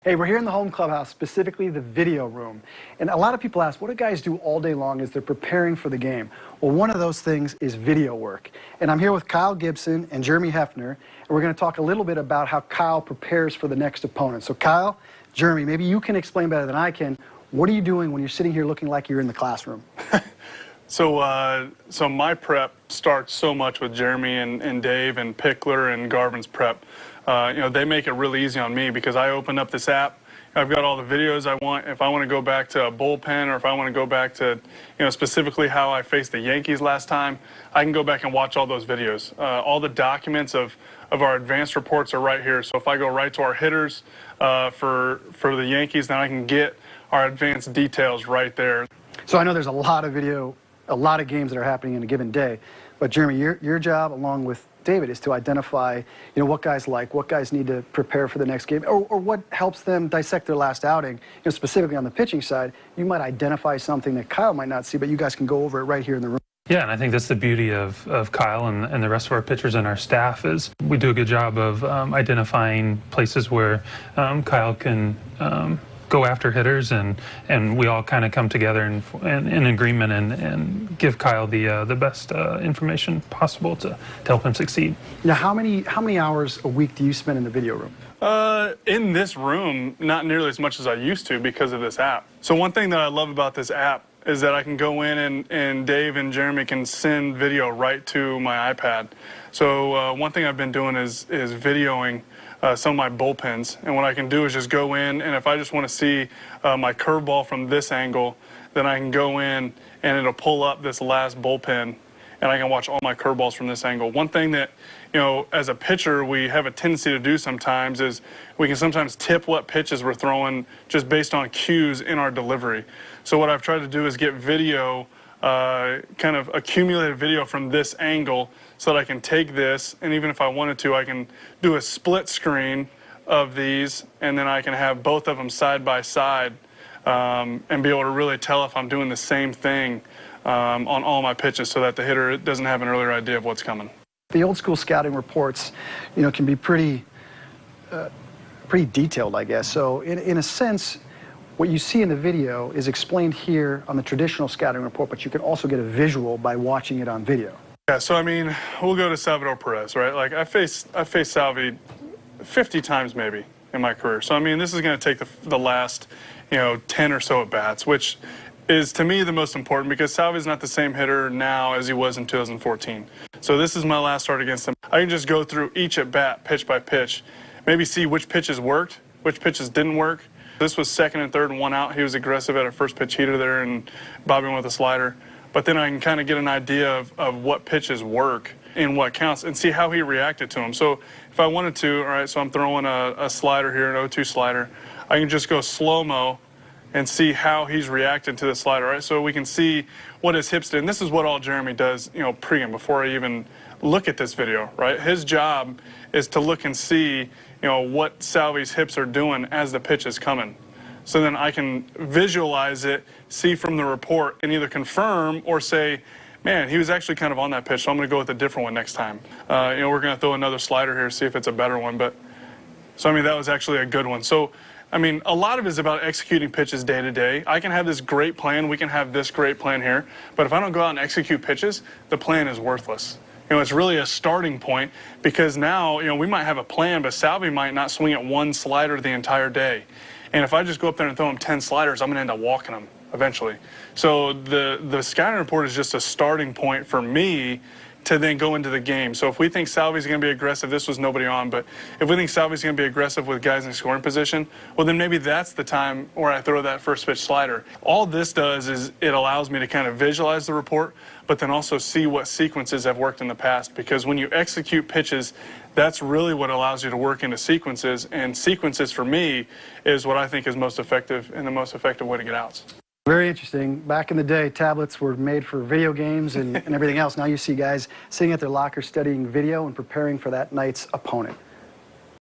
Hey, we're here in the home clubhouse, specifically the video room. And a lot of people ask, what do guys do all day long as they're preparing for the game? Well, one of those things is video work. And I'm here with Kyle Gibson and Jeremy Hefner, and we're going to talk a little bit about how Kyle prepares for the next opponent. So Kyle, Jeremy, maybe you can explain better than I can. What are you doing when you're sitting here looking like you're in the classroom? So my prep starts so much with Jeremy and Dave and Pickler and Garvin's prep. They make it really easy on me because I open up this app. I've got all the videos I want. If I want to go back to a bullpen, or if I want to go back to, specifically how I faced the Yankees last time, I can go back and watch all those videos. All the documents of our advanced reports are right here. So if I go right to our hitters for the Yankees, then I can get our advanced details right there. So I know there's a lot of video, a lot of games that are happening in a given day. But Jeremy, your job, along with David, is to identify, what guys like, what guys need to prepare for the next game, or what helps them dissect their last outing. Specifically on the pitching side, you might identify something that Kyle might not see, but you guys can go over it right here in the room. Yeah, and I think that's the beauty of Kyle and the rest of our pitchers and our staff is we do a good job of identifying places where Kyle can go after hitters, and we all kind of come together in agreement and give Kyle the best information possible to help him succeed. Now, how many hours a week do you spend in the video room? In this room, not nearly as much as I used to because of this app. So one thing that I love about this app is that I can go in and Dave and Jeremy can send video right to my iPad. So one thing I've been doing is videoing some of my bullpens, and what I can do is just go in, and if I just want to see my curveball from this angle, then I can go in and it'll pull up this last bullpen, and I can watch all my curveballs from this angle. One thing that, as a pitcher, we have a tendency to do sometimes is we can sometimes tip what pitches we're throwing just based on cues in our delivery. So what I've tried to do is get video, kind of accumulated video from this angle, so that I can take this, and even if I wanted to, I can do a split screen of these, and then I can have both of them side by side and be able to really tell if I'm doing the same thing on all my pitches, so that the hitter doesn't have an earlier idea of what's coming. The old school scouting reports, can be pretty detailed, I guess. So in a sense, what you see in the video is explained here on the traditional scouting report, but you can also get a visual by watching it on video. Yeah, so we'll go to Salvador Perez, right? Like I faced Salvi 50 times maybe in my career. So this is going to take the last, 10 or so at bats, which is to me the most important because Salvi's not the same hitter now as he was in 2014. So this is my last start against him. I can just go through each at bat, pitch by pitch, maybe see which pitches worked, which pitches didn't work. This was second and third and one out. He was aggressive at a first pitch heater there, and Bobby went with a slider. But then I can kind of get an idea of what pitches work in what counts and see how he reacted to them. So if I wanted to, all right, so I'm throwing a slider here, an 0-2 slider, I can just go slow-mo and see how he's reacting to the slider, right? So we can see what his hips did. And this is what all Jeremy does, pre-game, before I even look at this video, right? His job is to look and see, what Salvi's hips are doing as the pitch is coming. So then I can visualize it, see from the report, and either confirm or say, man, he was actually kind of on that pitch, so I'm going to go with a different one next time. We're going to throw another slider here, see if it's a better one. So that was actually a good one. So, a lot of it is about executing pitches day to day. I can have this great plan. We can have this great plan here. But if I don't go out and execute pitches, the plan is worthless. It's really a starting point because now, we might have a plan, but Salvi might not swing at one slider the entire day. And if I just go up there and throw him 10 sliders, I'm going to end up walking them eventually. So the scouting report is just a starting point for me to then go into the game. So if we think Salvi's going to be aggressive, this was nobody on, but if we think Salvi's going to be aggressive with guys in scoring position, well, then maybe that's the time where I throw that first pitch slider. All this does is it allows me to kind of visualize the report, but then also see what sequences have worked in the past. Because when you execute pitches, that's really what allows you to work into sequences. And sequences, for me, is what I think is most effective and the most effective way to get outs. Very interesting. Back in the day, tablets were made for video games and everything else. Now you see guys sitting at their locker studying video and preparing for that night's opponent.